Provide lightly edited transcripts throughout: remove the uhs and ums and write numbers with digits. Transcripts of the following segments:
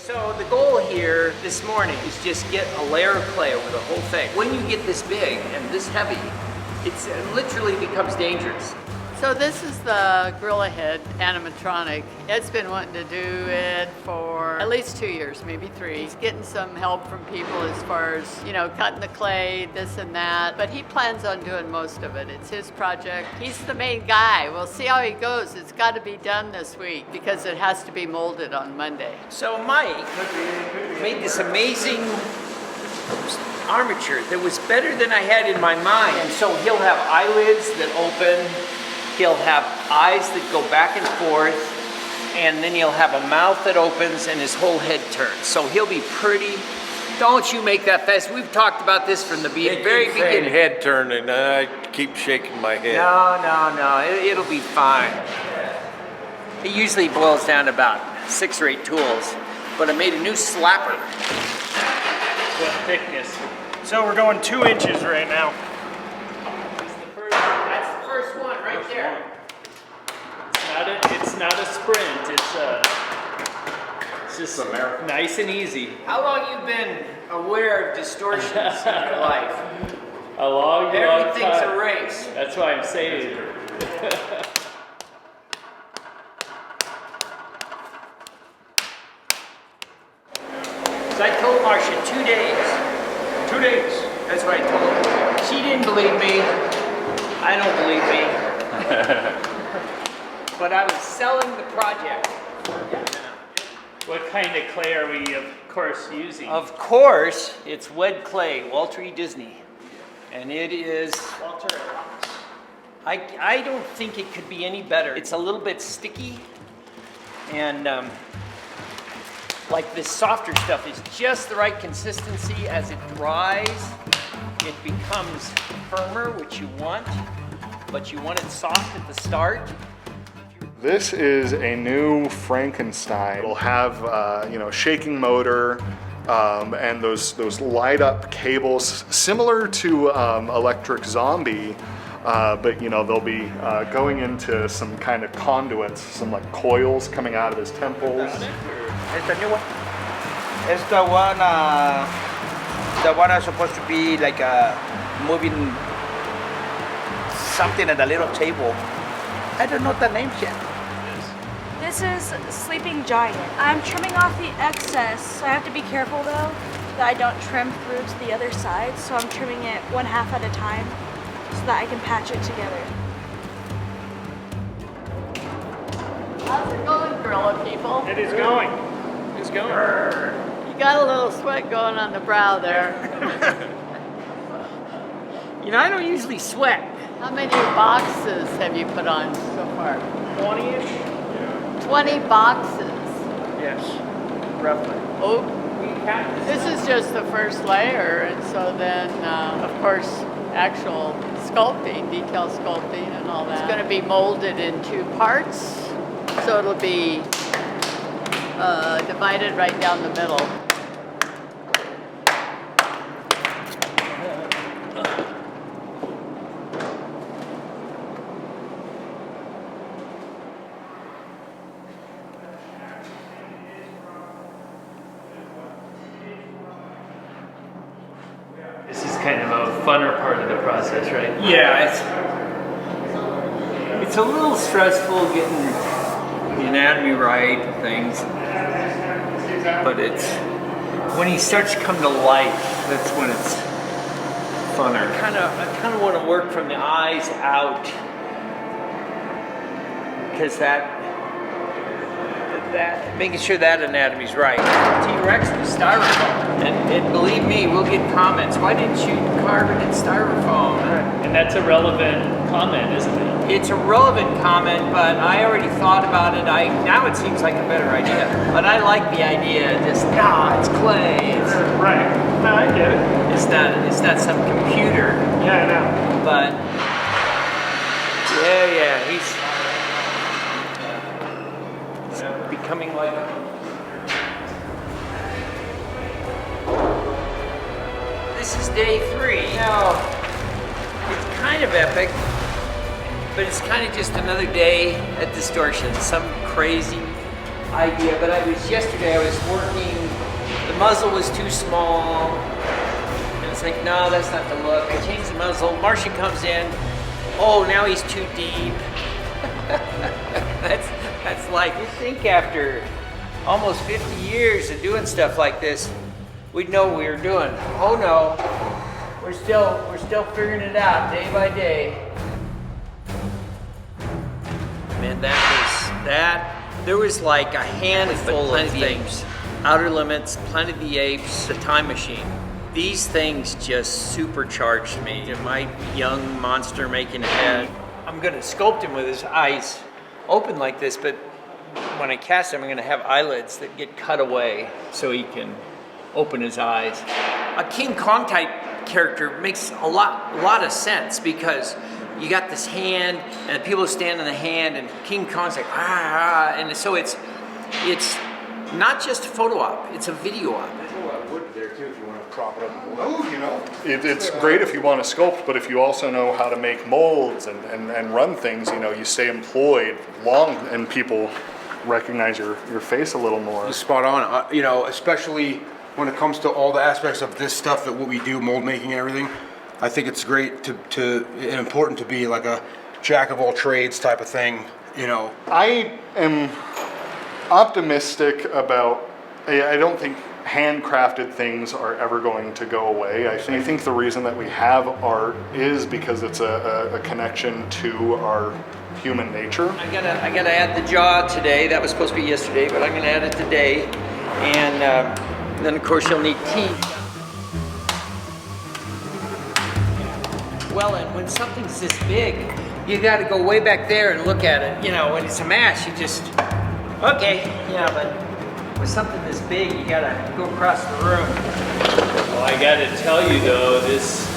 So the goal here this morning is just get a layer of clay over the whole thing. When you get this big and this heavy, it literally becomes dangerous. So this is the gorilla head animatronic. Ed's been wanting to do it for at least 2 years, maybe 3. He's getting some help from people as far as, you know, cutting the clay, this and that. But he plans on doing most of it. It's his project. He's the main guy. We'll see how he goes. It's got to be done this week because it has to be molded on Monday. So Mike made this amazing armature that was better than I had in my mind. And so he'll have eyelids that open. He'll have eyes that go back and forth, and then he'll have a mouth that opens and his whole head turns. So he'll be pretty. Don't you make that fast. We've talked about this from the very beginning. Head turning, and I keep shaking my head. No. It'll be fine. It usually boils down to about 6 or 8 tools, but I made a new slapper. What thickness? So we're going 2 inches right now. There. It's not a sprint. It's just nice and easy. How long you been aware of distortions in your life? A long time. Everything's a race. That's why I'm saying. So I told Marcia 2 days. 2 days. That's what I told her. She didn't believe me. I don't believe me. But I was selling the project. What kind of clay are we, of course, using? Of course, it's wet clay, Walter E. Disney. And it is... Walter. I don't think it could be any better. It's a little bit sticky. And like this softer stuff is just the right consistency. As it dries, it becomes firmer, which you want. But you want it soft at the start. This is a new Frankenstein. It'll have shaking motor and those light up cables similar to Electric Zombie, but they'll be going into some kind of conduits, some like coils coming out of his temples. It's the new one. It's the one is supposed to be like a moving something at a little table. I don't know the names yet. This is Sleeping Giant. I'm trimming off the excess. I have to be careful though that I don't trim through to the other side. So I'm trimming it 1/2 at a time so that I can patch it together. How's it going, gorilla people? It is going. It's going. You got a little sweat going on the brow there. I don't usually sweat. How many boxes have you put on so far? 20-ish? 20 boxes. Yes, roughly. Oh, this is just the first layer, and so then, of course, actual sculpting, detail sculpting and all that. It's going to be molded in 2 parts, so it'll be divided right down the middle. This is kind of a funner part of the process, right? Yeah, it's a little stressful getting the anatomy right and things, but it's when he starts to come to life, that's when it's funner. I kind of want to work from the eyes out, because that making sure that anatomy's right. T-Rex with styrofoam, and believe me, we'll get comments. Why didn't you carve it in styrofoam? And that's a relevant comment, isn't it? It's a relevant comment, but I already thought about it. Now it seems like a better idea. But I like the idea. Just it's clay. It's Right. No, I get it. It's not some computer. Yeah, I know. But yeah, he's becoming like. This is day 3. Now, it's kind of epic, but it's kind of just another day at Distortions. Some crazy idea. But yesterday I was working muzzle was too small. And it's like, no, that's not the look. I changed the muzzle. Martian comes in. Oh, now he's too deep. That's like, you think after almost 50 years of doing stuff like this, we'd know what we were doing. Oh no, we're still figuring it out day by day. Man, there was like a handful of things. Outer Limits, Planet of the Apes, The Time Machine. These things just supercharged me. My young monster making head. I'm gonna sculpt him with his eyes open like this, but when I cast him, I'm gonna have eyelids that get cut away so he can open his eyes. A King Kong type character makes a lot of sense because you got this hand and people stand in the hand and King Kong's like, ah, and so it's not just a photo op, it's a video op. It's great if you want to sculpt, but if you also know how to make molds and run things, you stay employed long and people recognize your face a little more. Spot on. Especially when it comes to all the aspects of this stuff, that what we do, mold making and everything, I think it's great and important to be like a jack of all trades type of thing. I am optimistic about, I don't think handcrafted things are ever going to go away. I think the reason that we have art is because it's a connection to our human nature. I gotta add the jaw today. That was supposed to be yesterday, but I'm gonna add it today. And then of course you'll need teeth. Well, and when something's this big, you gotta go way back there and look at it. When it's a mash, you just, okay, but with something this big, you gotta go across the room. Well, I gotta tell you though, this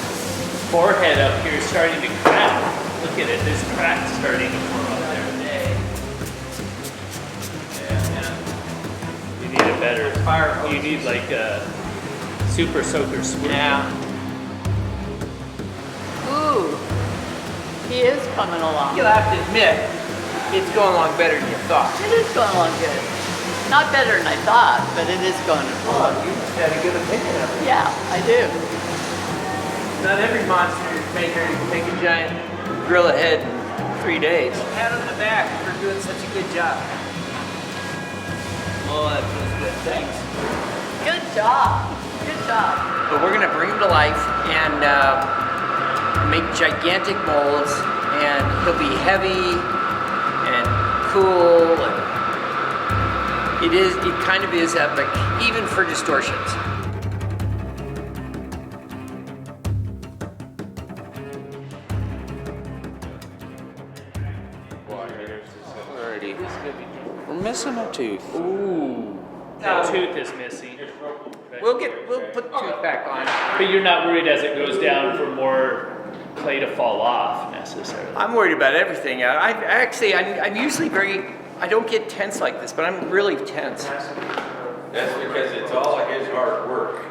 forehead up here is starting to crack. Look at it, there's cracks starting to form up there. Yeah. You need a better fire hose. You need like a super soaker swirl. Yeah. Ooh, he is coming along. You'll have to admit, it's going along better than you thought. It is going along good. Not better than I thought, but it is going along. You had a good opinion of it. Yeah, I do. Not every monster maker can make a giant gorilla head in 3 days. Pat on the back for doing such a good job. Oh, that feels good. Thanks. Good job. Good job. But we're gonna bring him to life and make gigantic molds, and he'll be heavy and cool, and it kind of is epic, even for Distortions. We're missing a tooth. Ooh, that tooth is missing. We'll put the tooth back on. But you're not worried as it goes down for more clay to fall off necessarily. I'm worried about everything. I'm usually I don't get tense like this, but I'm really tense. That's because it's all his hard work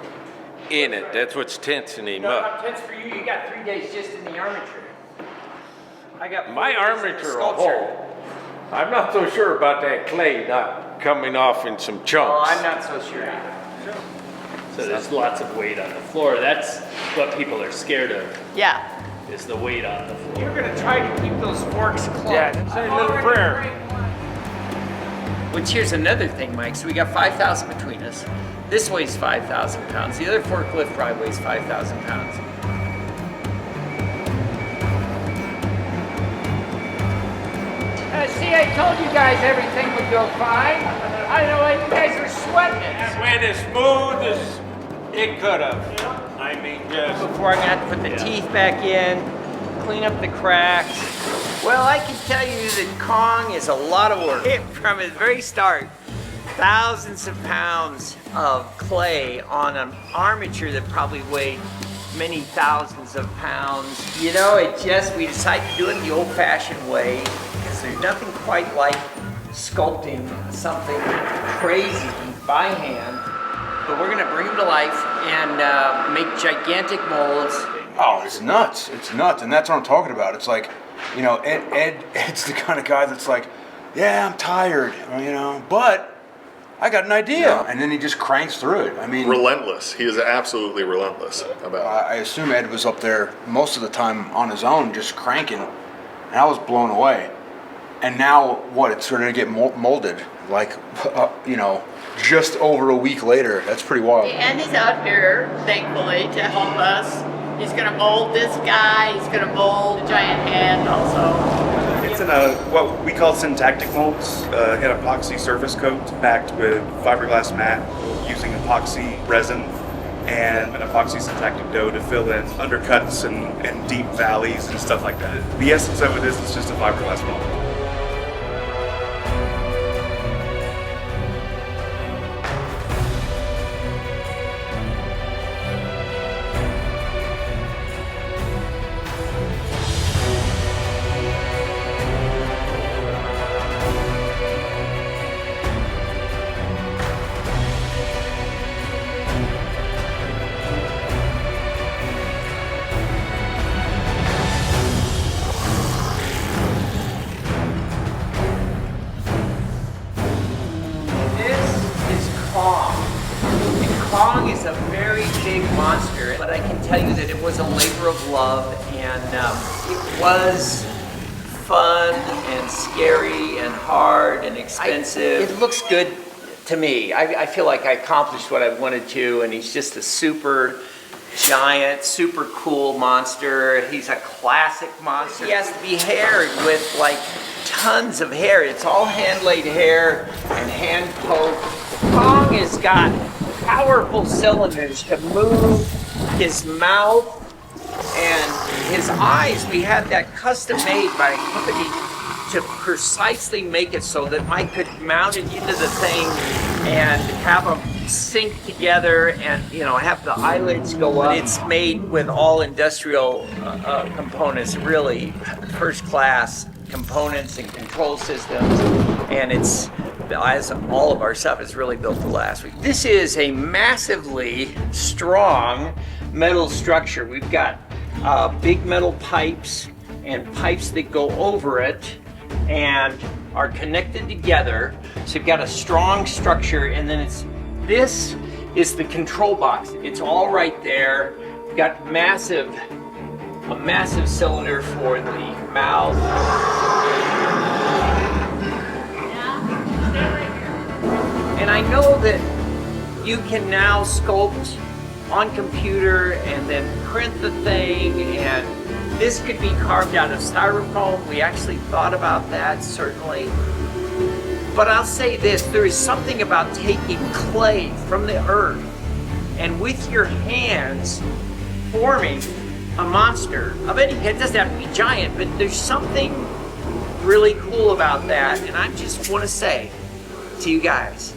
in it. That's what's tensing him No, up. I'm tense for you. You got 3 days just in the armature. I got My 4 days in the armature a sculpture. whole. I'm not so sure about that clay not coming off in some Oh, chunks. I'm not so sure either. So there's lots of weight on the floor. That's what people are scared of, Yeah. is the weight on the floor. You're gonna try to keep those forks close. Yeah, say a little prayer. Which here's another thing, Mike. So we got 5,000 between us. This weighs 5,000 pounds. The other forklift probably weighs 5,000 pounds. See, I told you guys everything would go fine. I know you guys are sweating it. That went as smooth as it could have. I mean, just. Before I'm gonna have to put the teeth back in, clean up the cracks. Well, I can tell you that Kong is a lot of work. From its very start, thousands of pounds of clay on an armature that probably weighed many thousands of pounds. We decided to do it the old-fashioned way because there's nothing quite like sculpting something crazy by hand. But we're gonna bring them to life and make gigantic molds. Oh, it's nuts. It's nuts. And that's what I'm talking about. It's like, Ed's the kind of guy that's like, yeah, I'm tired, but I got an idea. And then he just cranks through it. I mean, Relentless. He is absolutely relentless about I assume Ed was up there most of the time on his own, just cranking, and I was blown away. And now, what? It's starting to get molded, like, you know, just over a week later. That's pretty wild. And he's out here, thankfully, to help us. He's gonna mold this guy. He's gonna mold the giant hand also. It's in a what we call syntactic molds, an epoxy surface coat backed with fiberglass mat using epoxy resin and an epoxy syntactic dough to fill in undercuts and deep valleys and stuff like that. The essence of it is it's just a fiberglass mold. Kong is a very big monster, but I can tell you that it was a labor of love, and it was fun and scary and hard and expensive. It looks good to me. I feel like I accomplished what I wanted to, and he's just a super giant, super cool monster. He's a classic monster. He has to be haired with like tons of hair. It's all hand-laid hair and hand-poked. Kong has got powerful cylinders to move his mouth and his eyes. We had that custom made by a company to precisely make it so that Mike could mount it into the thing and have them sync together and, you know, have the eyelids go up. It's made with all industrial components, really first class components and control systems, and it's, as all of our stuff is really built to last. This is a massively strong metal structure. We've got big metal pipes and pipes that go over it and are connected together. So you've got a strong structure, and then this is the control box. It's all right there. We've got a massive cylinder for the mouth. And I know that you can now sculpt on computer and then print the thing, and this could be carved out of styrofoam. We actually thought about that, certainly. But I'll say this, there is something about taking clay from the earth and with your hands forming a monster of any kind. It doesn't have to be giant, but there's something really cool about that. And I just want to say to you guys,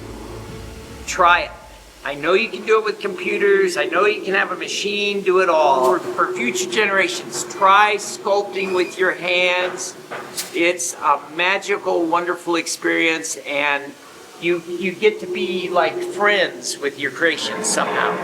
try it. I know you can do it with computers. I know you can have a machine do it all. For future generations, try sculpting with your hands. It's a magical, wonderful experience, and you get to be like friends with your creations somehow.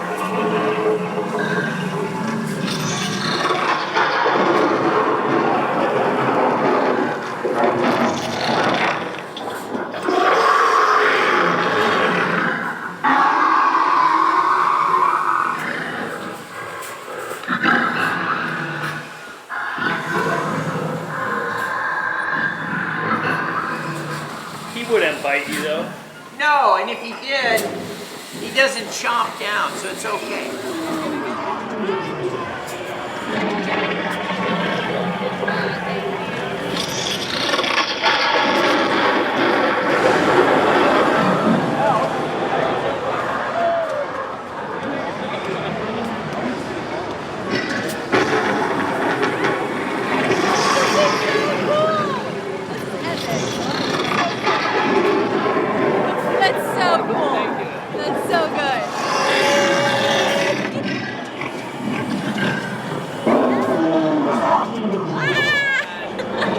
Wouldn't bite you though. No, and if he did, he doesn't chomp down, so it's okay.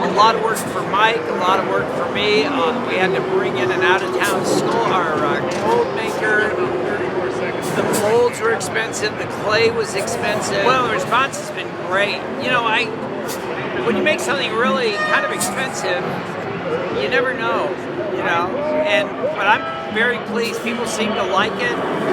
A lot of work for Mike, a lot of work for me. We had to bring in an out-of-town mold maker. The molds were expensive, the clay was expensive. Well, the response has been great. You know, when you make something really kind of expensive, you never know, you know. But I'm very pleased. People seem to like it.